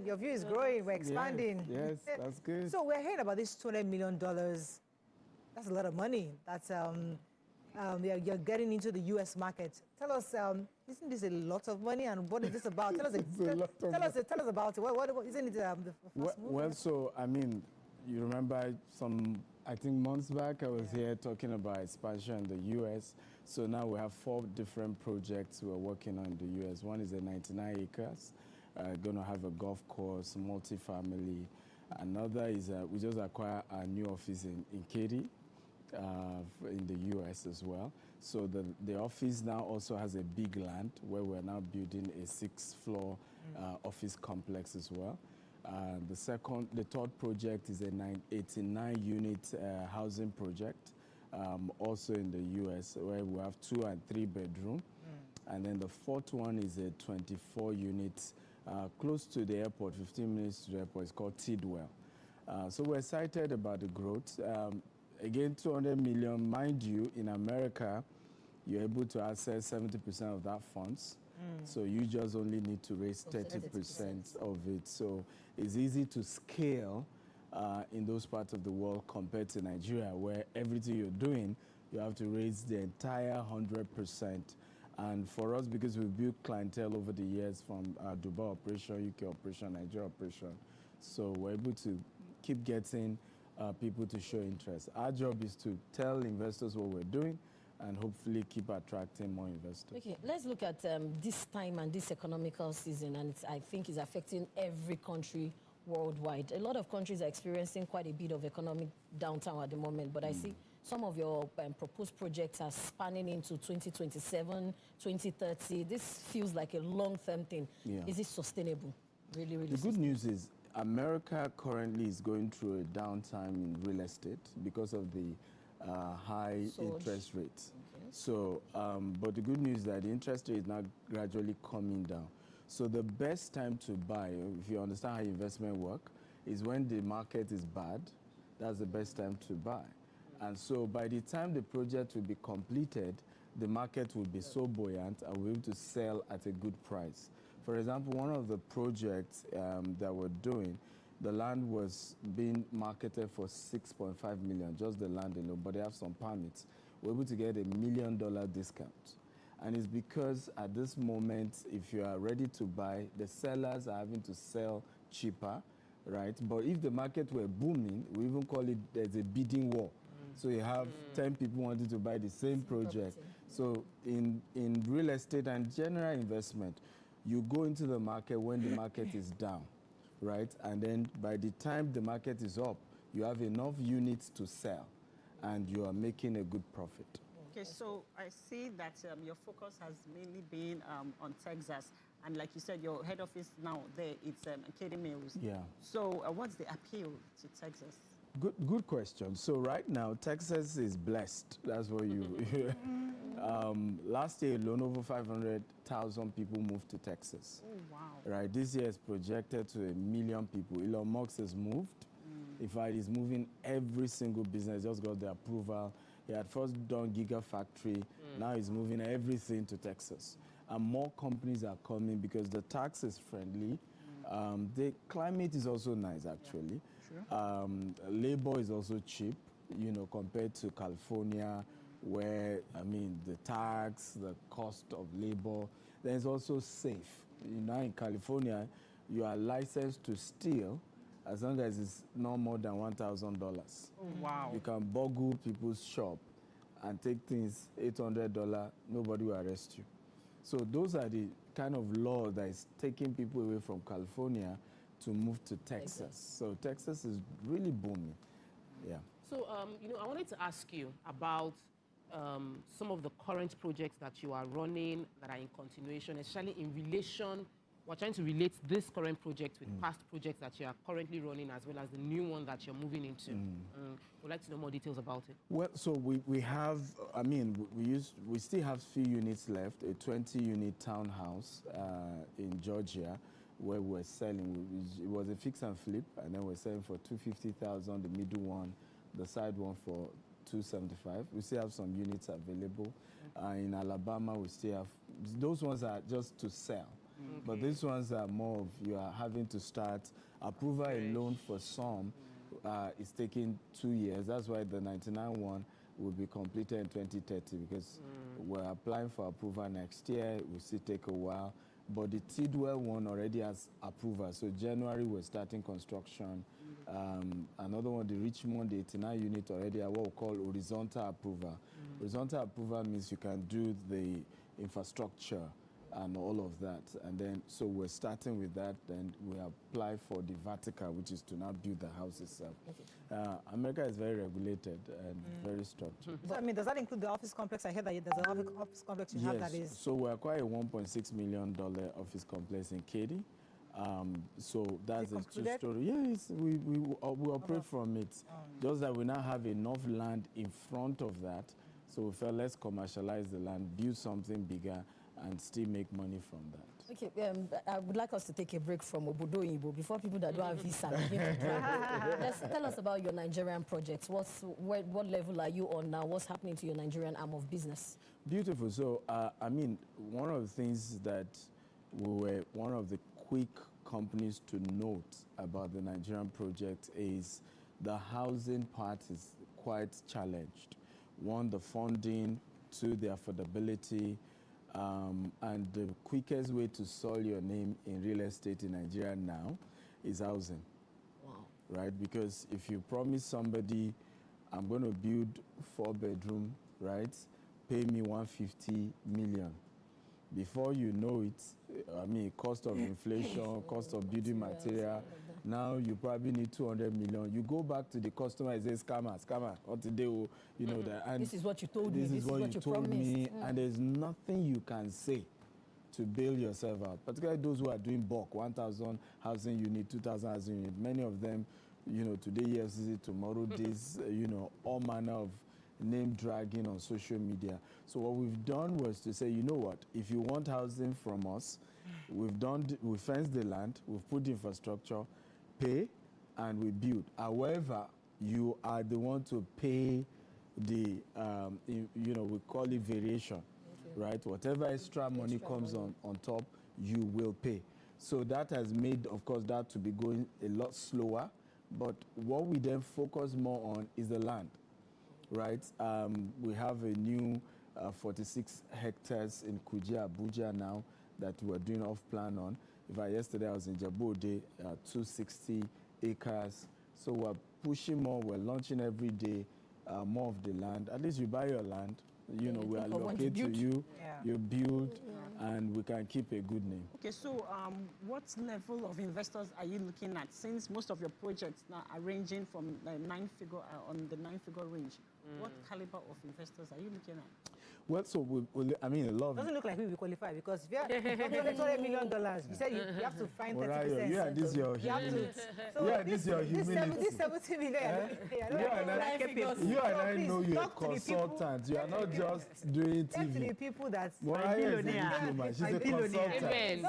Your view is growing. We're expanding. Yes, that's good. So we're hearing about this $200 million. That's a lot of money. That's you're getting into the U.S. market. Tell us, isn't this a lot of money, and what is this about? Tell us, tell us about it. What isn't it the first move? Well, so I mean, you remember I think months back, I was here talking about expansion in the U.S. So now we have 4 different projects we're working on in the U.S. One is a 99 acres, going to have a golf course, multifamily. Another is we just acquired a new office in Katy, in the U.S. as well. So the office now also has a big land where we're now building a 6th-floor office complex as well. The third project is a 89-unit housing project, also in the U.S., where we have 2 and 3 bedroom. And then the 4th one is a 24-unit, close to the airport, 15 minutes to the airport. It's called Tidwell. So we're excited about the growth. Again, 200 million, mind you, in America, you're able to access 70% of that funds. So you just only need to raise 30% of it. So it's easy to scale in those parts of the world compared to Nigeria, where everything you're doing, you have to raise the entire 100%. And for us, because we've built clientele over the years from Dubai operation, UK operation, Nigeria operation, so we're able to keep getting people to show interest. Our job is to tell investors what we're doing and hopefully keep attracting more investors. Okay, let's look at this time and this economical season, and I think it's affecting every country worldwide. A lot of countries are experiencing quite a bit of economic downturn at the moment, but I see some of your proposed projects are spanning into 2027, 2030. This feels like a long-term thing. Yeah. Is it sustainable? Really, really The good news is America currently is going through a downtime in real estate because of the high interest rates. Okay. So, but the good news is that the interest rate is now gradually coming down. So the best time to buy, if you understand how investment work, is when the market is bad. That's the best time to buy. And so by the time the project will be completed, the market will be so buoyant and we'll be able to sell at a good price. For example, one of the projects that we're doing, the land was being marketed for $6.5 million, just the land alone, but they have some permits. We're able to get $1 million discount. And it's because at this moment, if you are ready to buy, the sellers are having to sell cheaper, right? But if the market were booming, we even call it there's a bidding war. So you have 10 people wanting to buy the same project. So in real estate and general investment, you go into the market when the market is down, right? And then by the time the market is up, you have enough units to sell and you are making a good profit. Okay, so I see that your focus has mainly been on Texas. And like you said, your head office now there, it's Katy Mills. Yeah. So what's the appeal to Texas? Good question. So right now, Texas is blessed. That's what you... last year alone, over 500,000 people moved to Texas. Oh, wow. Right, this year is projected to 1 million people. Elon Musk has moved. In fact, he's moving every single business, just got the approval. He had first done Gigafactory. Now he's moving everything to Texas. And more companies are coming because the tax is friendly. The climate is also nice, actually. Yeah, sure. Labor is also cheap, you know, compared to California, where, I mean, the tax, the cost of labor. Then it's also safe. You know, in California, you are licensed to steal as long as it's no more than $1,000. Oh, wow. You can boggle people's shop and take things $800, nobody will arrest you. So those are the kind of law that is taking people away from California to move to Texas. So Texas is really booming. Yeah. So, you know, I wanted to ask you about some of the current projects that you are running that are in continuation, especially in relation. We're trying to relate this current project with past projects that you are currently running, as well as the new one that you're moving into. We'd like to know more details about it. Well, so we have, I mean, we still have few units left, a 20-unit townhouse in Georgia, where we're selling. It was a fix and flip, and then we're selling for $250,000, the middle one, the side one for $275,000. We still have some units available. In Alabama, we still have, those ones are just to sell. But these ones are more of you are having to start. Approval alone for some is taking 2 years. That's why the 99 one will be completed in 2030 because we're applying for approval next year. It will still take a while. But the Tidwell one already has approval. So January, we're starting construction. Another one, the Richmond, the 89 unit already have what we call horizontal approval. Horizontal approval means you can do the infrastructure and all of that. And then, so we're starting with that. Then we apply for the vertical, which is to now build the house itself. America is very regulated and very structured. So, I mean, does that include the office complex? I heard that there's an office complex you have that is... So we acquired a $1.6 million office complex in Katy. So that's a true story. Yes, we operate from it. Just that we now have enough land in front of that. So we felt let's commercialize the land, build something bigger, and still make money from that. Okay, I would like us to take a break from Obodo Ibo before people that don't have visa begin to drive. Let's tell us about your Nigerian projects. What level are you on now? What's happening to your Nigerian arm of business? Beautiful. So, I mean, one of the things that we were one of the quick companies to note about the Nigerian project is the housing part is quite challenged. One, the funding, two, the affordability, and the quickest way to sell your name in real estate in Nigeria now is housing. Wow. Right? Because if you promise somebody, I'm going to build 4-bedroom, right? Pay me 150 million. Before you know it, I mean, cost of inflation, cost of building material. Now you probably need 200 million. You go back to the customer and say, scammer, what did they, you know that. And this is what you told me. This is what you told me. And there's nothing you can say to bail yourself out. Particularly those who are doing bulk, 1,000 housing unit, 2,000 housing unit. Many of them, you know, today EFCC, tomorrow this, you know, all manner of name dragging on social media. So what we've done was to say, you know what, if you want housing from us, we've fenced the land, we've put the infrastructure, pay, and we build. However, you are the one to pay the, you know, we call it variation, right? Whatever extra money comes on top, you will pay. So that has made, of course, that to be going a lot slower. But what we then focus more on is the land, right? We have a new 46 hectares in Kuje, Abuja now that we're doing off-plan on. In fact, yesterday I was in Jabode, 260 acres. So we're pushing more, we're launching every day more of the land. At least you buy your land, you know, we allocate to you, you build, and we can keep a good name. Okay, so what level of investors are you looking at? Since most of your projects now are ranging from nine-figure on the nine-figure range, what caliber of investors are you looking at? Well, so I mean, a lot of... Doesn't look like we will qualify because if you have $800 million, you said you have to find 30%. Yeah, this is your humility. This is your humility. This 70 million. You and I know you're a consultant. You are not just doing TV. To the people that's billionaire. She's a consultant. Amen.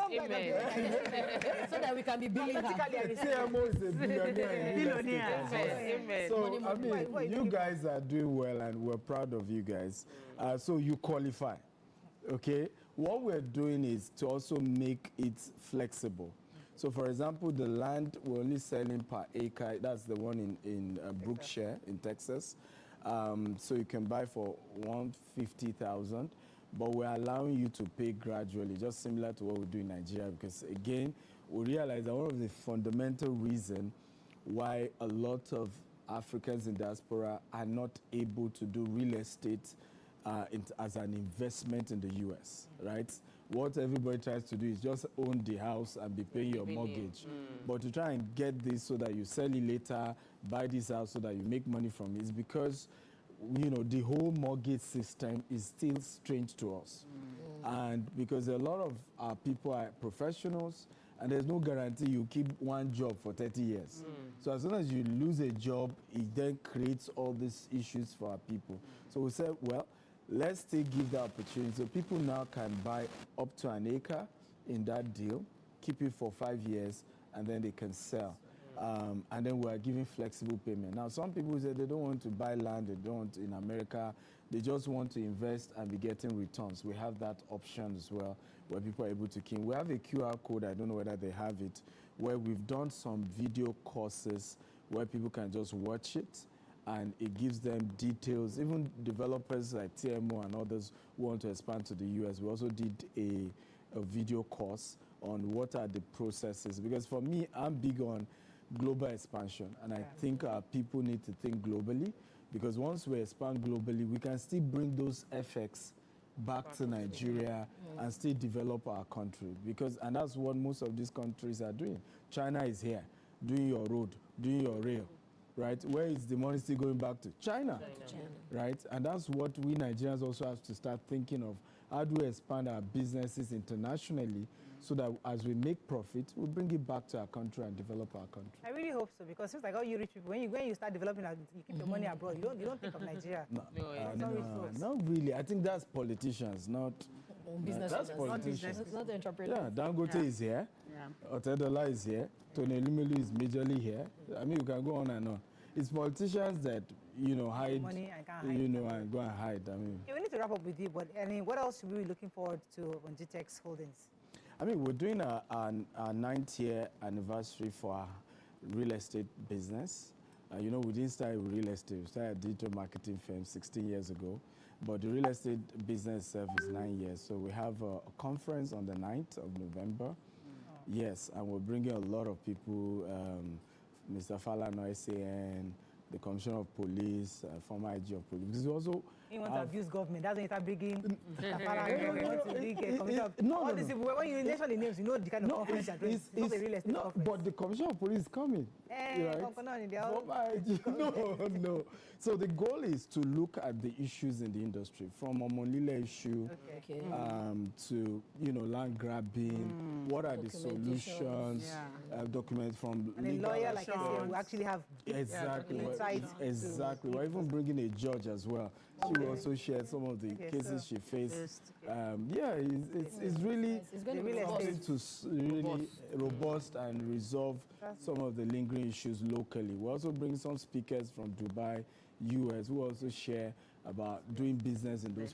So that we can be billing her. CMO is a billionaire. Amen. So, I mean, you guys are doing well, and we're proud of you guys. So you qualify, okay? What we're doing is to also make it flexible. So for example, the land we're only selling per acre, that's the one in Brookshire in Texas. So you can buy for $150,000, but we're allowing you to pay gradually, just similar to what we do in Nigeria, because again, we realize that one of the fundamental reasons why a lot of Africans in diaspora are not able to do real estate as an investment in the U.S., right? What everybody tries to do is just own the house and be paying your mortgage. But to try and get this so that you sell it later, buy this house so that you make money from it, is because, you know, the whole mortgage system is still strange to us. And because a lot of our people are professionals, and there's no guarantee you keep one job for 30 years. So as soon as you lose a job, it then creates all these issues for our people. So we said, well, let's still give the opportunity. So people now can buy up to an acre in that deal, keep it for 5 years, and then they can sell. And then we're giving flexible payment. Now, some people say they don't want to buy land, they don't want in America, they just want to invest and be getting returns. We have that option as well, where people are able to key in. We have a QR code, I don't know whether they have it, where we've done some video courses where people can just watch it, and it gives them details. Even developers like TMO and others who want to expand to the US, we also did a video course on what are the processes. Because for me, I'm big on global expansion, and I think people need to think globally, because once we expand globally, we can still bring those effects back to Nigeria and still develop our country. And that's what most of these countries are doing. China is here, doing your road, doing your rail, right? Where is the money still going back to? China, right? And that's what we Nigerians also have to start thinking of. How do we expand our businesses internationally so that as we make profit, we bring it back to our country and develop our country? I really hope so, because it's like all you rich people, when you start developing, you keep the money abroad. You don't think of Nigeria. Not really. I think that's politicians, not business. That's politicians. It's not the entrepreneurs. Yeah, Dangote is here. Otedola is here. Tony Elumelu is majorly here. I mean, you can go on and on. It's politicians that, hide money and can't hide. And go and hide. I mean, we need to wrap up with you, but what else should we be looking forward to on GTEx Holdings? I mean, we're doing our 9th year anniversary for our real estate business. We didn't start with real estate. We started a digital marketing firm 16 years ago. But the real estate business itself is 9 years. So we have a conference on the 9th of November. Yes, and we're bringing a lot of people, Mr. Falano, SAN, the Commissioner of Police, former IG of Police. Because we also you want to abuse government. That's when you start bringing all these people. When you mention the names, you know the kind of conference you're doing. It's not a real estate conference. But the Commissioner of Police is coming. No. So the goal is to look at the issues in the industry, from a Monile issue to land grabbing. What are the solutions? Documents from and a lawyer like SAN will actually have exactly. We're even bringing a judge as well. She will also share some of the cases she faced. It's really something to really robust and resolve some of the lingering issues locally. We also bring some speakers from Dubai, US, who also share about doing business in those